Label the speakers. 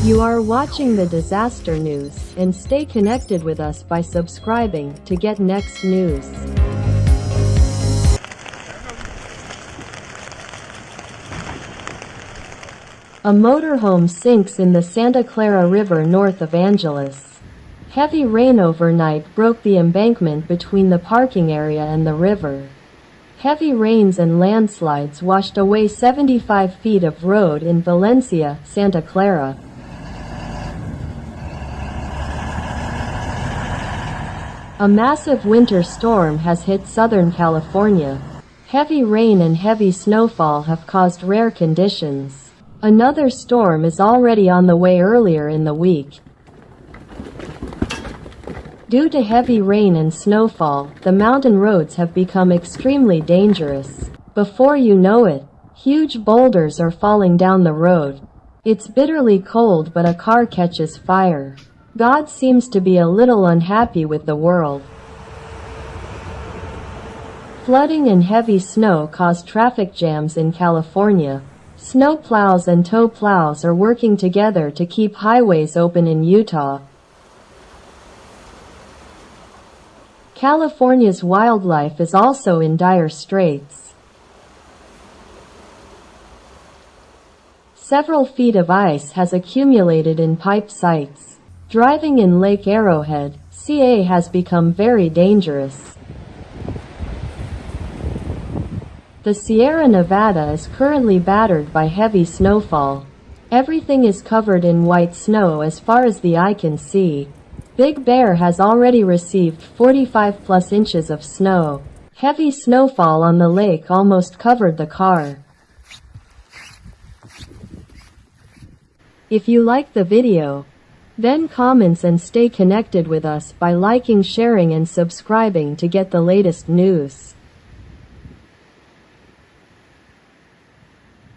Speaker 1: You are watching the disaster news, and stay connected with us by subscribing to get next news. A motorhome sinks in the Santa Clara River north of Angeles. Heavy rain overnight broke the embankment between the parking area and the river. Heavy rains and landslides washed away 75 feet of road in Valencia, Santa Clara. A massive winter storm has hit Southern California. Heavy rain and heavy snowfall have caused rare conditions. Another storm is already on the way earlier in the week. Due to heavy rain and snowfall, the mountain roads have become extremely dangerous. Before you know it, huge boulders are falling down the road. It's bitterly cold, but a car catches fire. God seems to be a little unhappy with the world. Flooding and heavy snow cause traffic jams in California. Snow plows and tow plows are working together to keep highways open in Utah. California's wildlife is also in dire straits. Several feet of ice has accumulated in pipe sites. Driving in Lake Arrowhead, CA has become very dangerous. The Sierra Nevada is currently battered by heavy snowfall. Everything is covered in white snow as far as the eye can see. Big Bear has already received 45+ inches of snow. Heavy snowfall on the lake almost covered the car. If you like the video, then comments and stay connected with us by liking, sharing and subscribing to get the latest news.